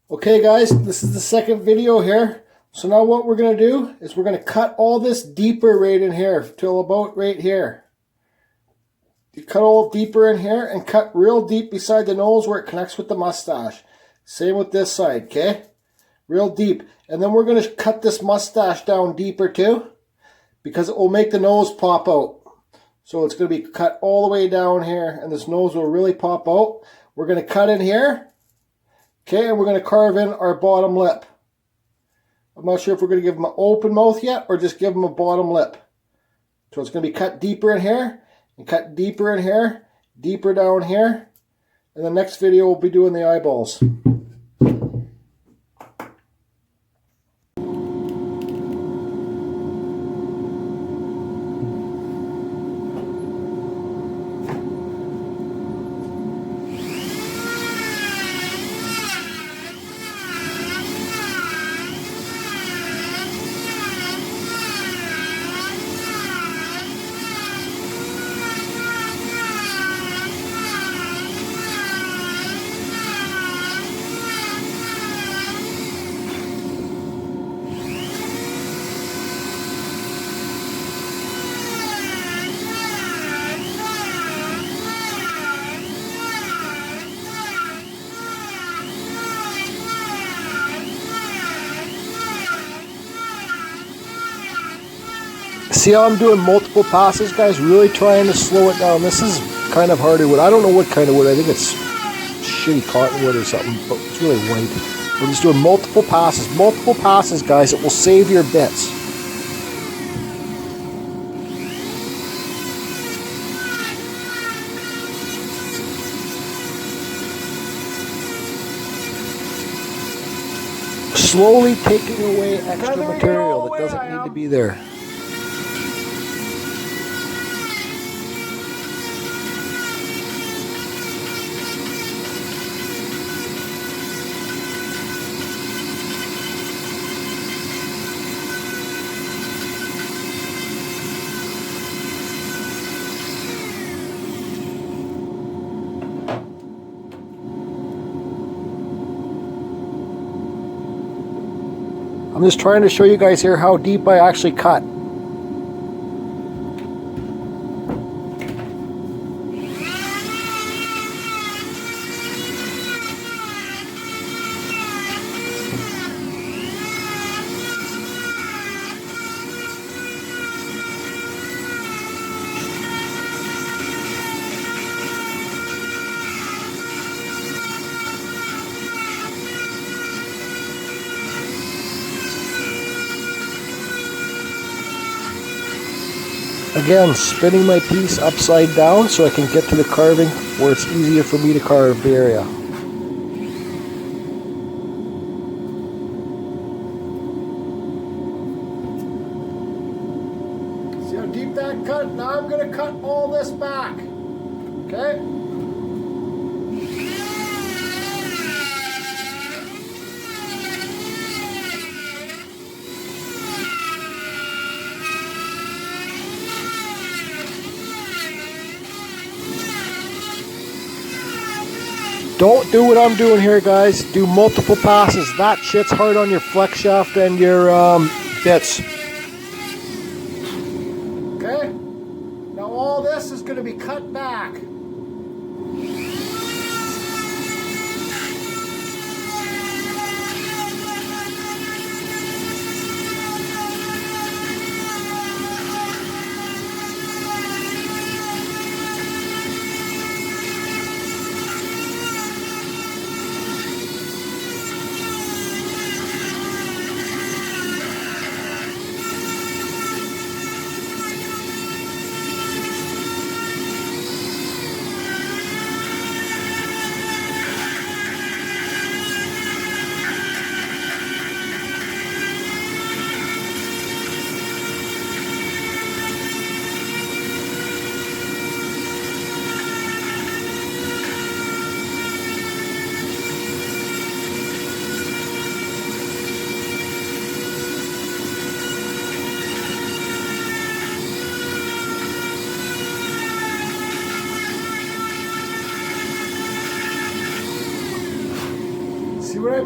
Okay guys, this is the second video here. So now what we're going to do is we're going to cut all this deeper right in here till about right here. You cut all deeper in here and cut real deep beside the nose where it connects with the mustache. Same with this side, okay? Real deep. And then we're going to cut this mustache down deeper too, because it will make the nose pop out. So it's going to be cut all the way down here and this nose will really pop out. We're going to cut in here. Okay, and we're going to carve in our bottom lip. I'm not sure if we're going to give him an open mouth yet or just give him a bottom lip. So it's going to be cut deeper in here and cut deeper in here, deeper down here. And the next video we'll be doing the eyeballs. See how I'm doing multiple passes, guys? Really trying to slow it down. This is kind of harder wood. I don't know what kind of wood. I think it's shitty cottonwood or something, but it's really white. We're just doing multiple passes. Multiple passes, guys. It will save your bits. Slowly taking away extra material that doesn't need to be there. I'm just trying to show you guys here how deep I actually cut. Again, spinning my piece upside down so I can get to the carving where it's easier for me to carve the area. See how deep that cut? Now I'm going to cut all this back. Okay? Don't do what I'm doing here, guys. Do multiple passes. That shit's hard on your flex shaft and your bits. Okay? Now all this is going to be cut back.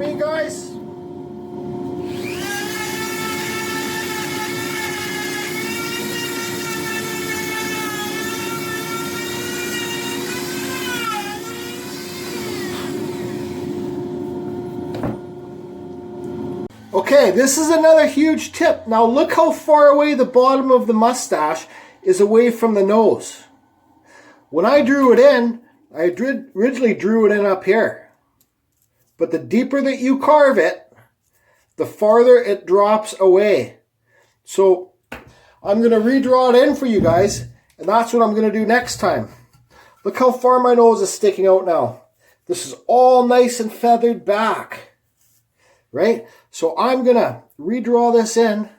mean, guys? Okay, this is another huge tip. Now look how far away the bottom of the mustache is away from the nose. When I drew it in, I originally drew it in up here. But the deeper that you carve it, the farther it drops away. So I'm going to redraw it in for you guys, and that's what I'm going to do next time. Look how far my nose is sticking out now. This is all nice and feathered back. Right? So I'm going to redraw this in.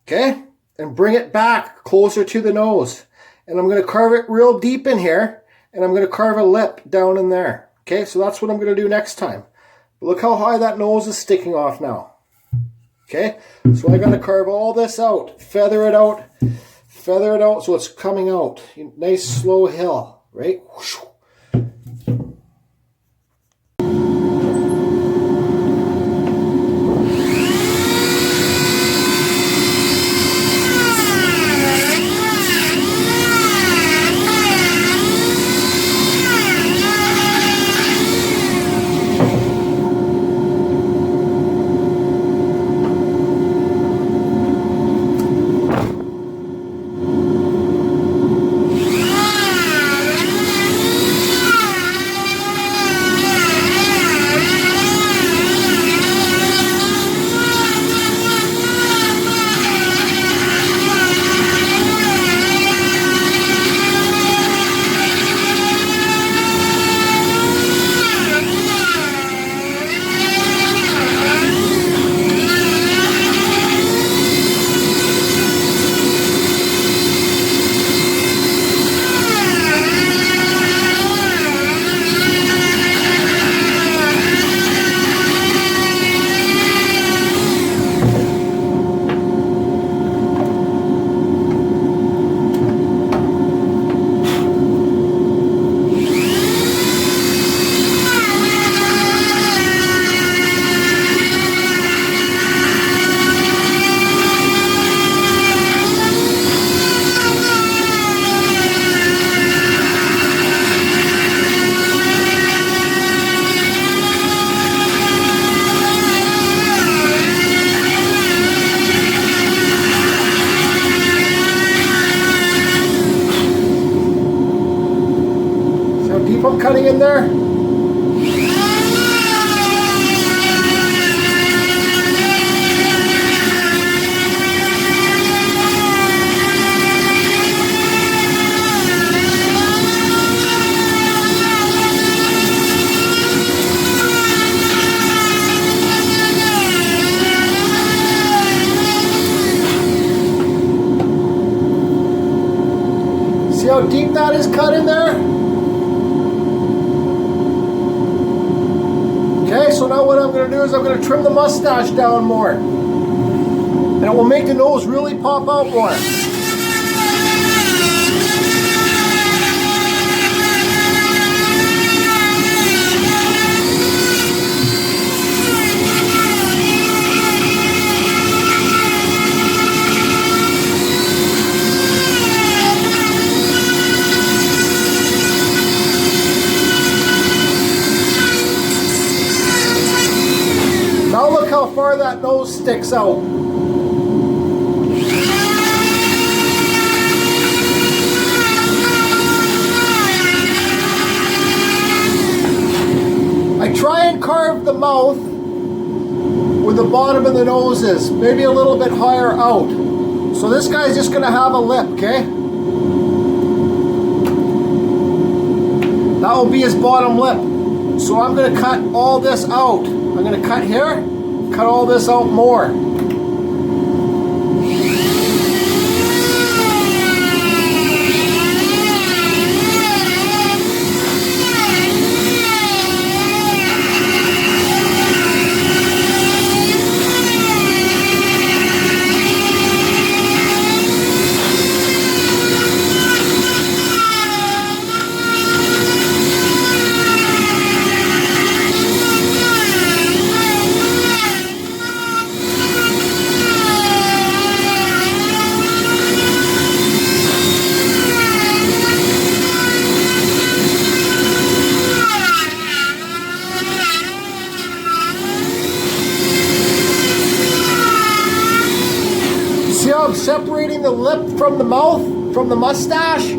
Okay? And bring it back closer to the nose. And I'm going to carve it real deep in here. And I'm going to carve a lip down in there. Okay? So that's what I'm going to do next time. But look how high that nose is sticking off now. Okay? So I got to carve all this out. Feather it out. Feather it out so it's coming out. Nice slow hill. Right? Whoosh. Cutting in there. See how deep that is cut in there? Okay, so now what I'm going to do is I'm going to trim the mustache down more. And it will make the nose really pop out more. Now look how far that nose sticks out. I try and carve the mouth where the bottom of the nose is, maybe a little bit higher out. So this guy's just going to have a lip, okay? That will be his bottom lip. So I'm going to cut all this out. I'm going to cut here, cut all this out more. lip from the mouth, from the mustache.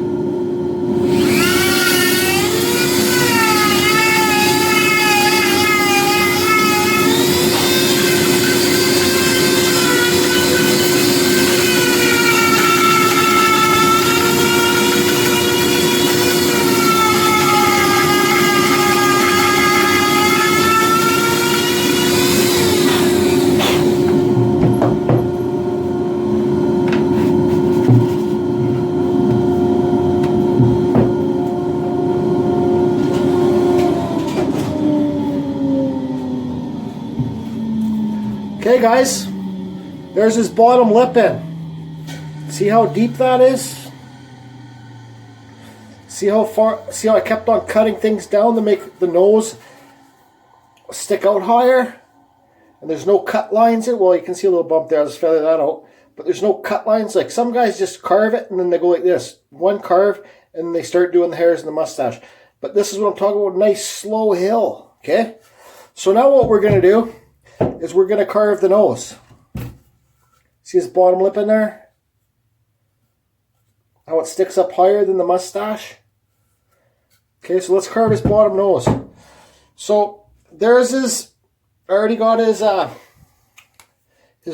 Okay guys, there's his bottom lip in. See how deep that is? See how I kept on cutting things down to make the nose stick out higher? And there's no cut lines in. Well, you can see a little bump there, I'll just feather that out. But there's no cut lines. Like some guys just carve it and then they go like this. One carve and they start doing the hairs and the mustache. But this is what I'm talking about, nice slow hill, okay? So now what we're gonna do is we're going to carve the nose. See his bottom lip in there? How it sticks up higher than the mustache? Okay, so let's carve his bottom nose. So there's his, I already got his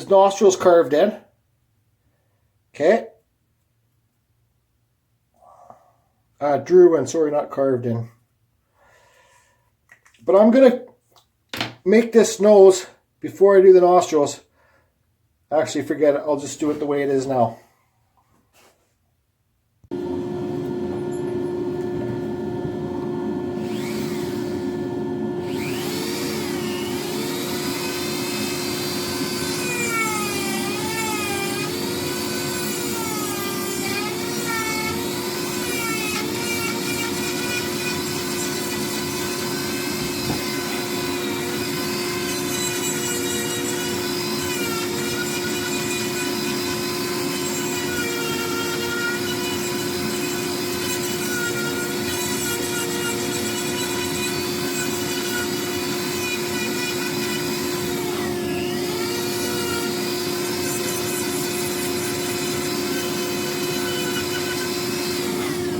nostrils carved in. Okay. Drew in, sorry, not carved in. But I'm going to make this nose before I do the nostrils. Actually, forget it. I'll just do it the way it is now.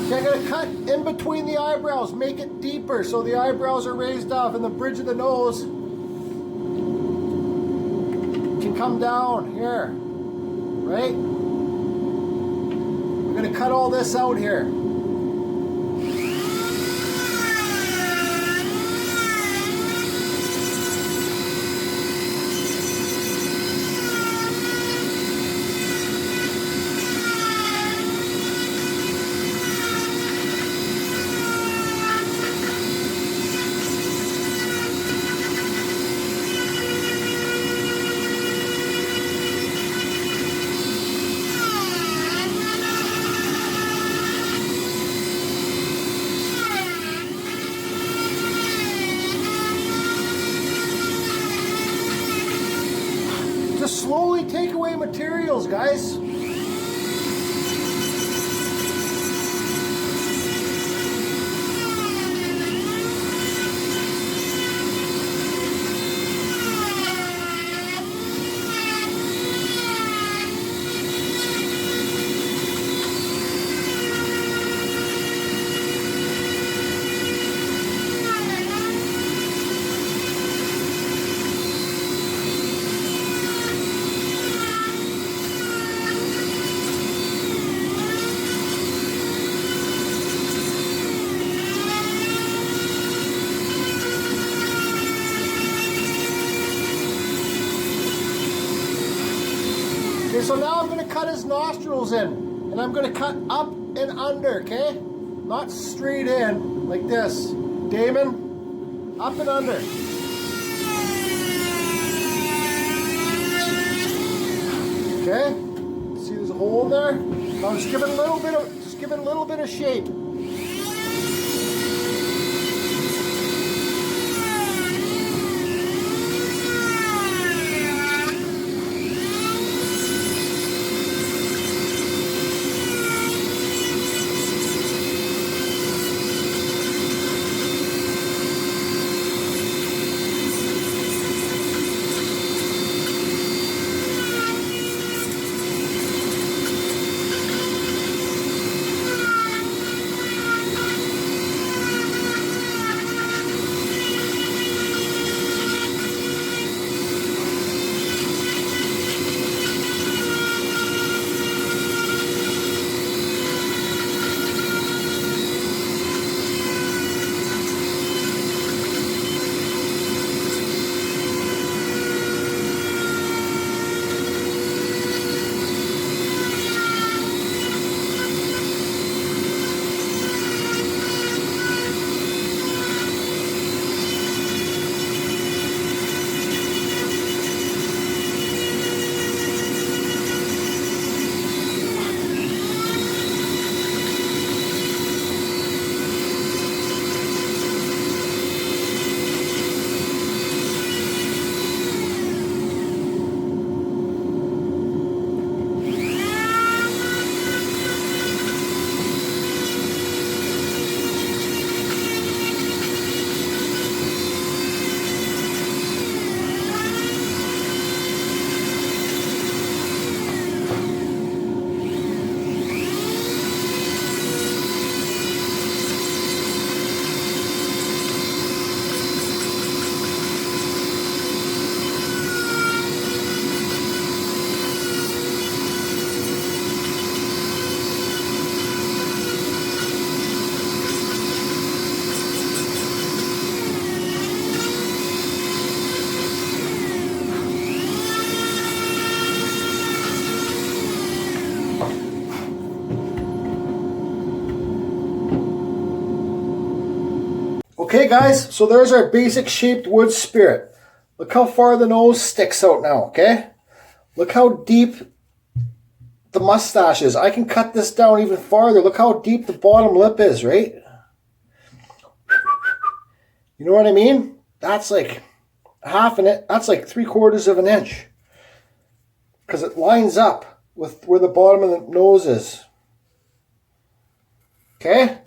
I'm going to cut in between the eyebrows, make it deeper so the eyebrows are raised up and the bridge of the nose can come down here, right? We're going to cut all this out here. Just slowly take away materials, guys. Okay, so now I'm going to cut his nostrils in, and I'm going to cut up and under, okay? Not straight in, like this. Damon, up and under. Okay, see there's a hole in there? Now just give it a little bit of shape. Okay guys, so there's our basic shaped wood spirit. Look how far the nose sticks out now, okay? Look how deep the mustache is. I can cut this down even farther. Look how deep the bottom lip is, right? You know what I mean? That's like half an inch. That's like 3/4 of an inch. Because it lines up with where the bottom of the nose is. Okay?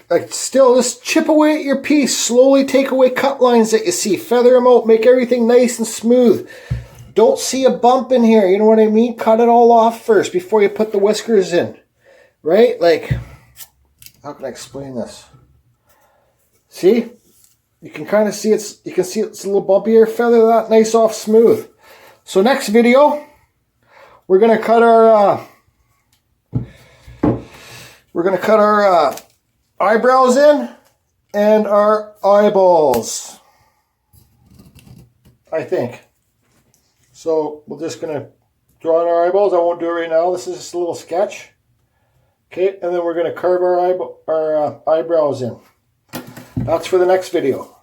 Like still, just chip away at your piece. Slowly take away cut lines that you see. Feather them out. Make everything nice and smooth. Don't see a bump in here. You know what I mean? Cut it all off first before you put the whiskers in. Right? Like, how can I explain this? See? You can kind of see it's, you can see it's a little bumpy here. Feather that nice off smooth. So next video, we're going to cut our eyebrows in and our eyeballs, I think. So we're just going to draw in our eyeballs. I won't do it right now. This is just a little sketch. Okay, and then we're going to carve our eyebrows in. That's for the next video.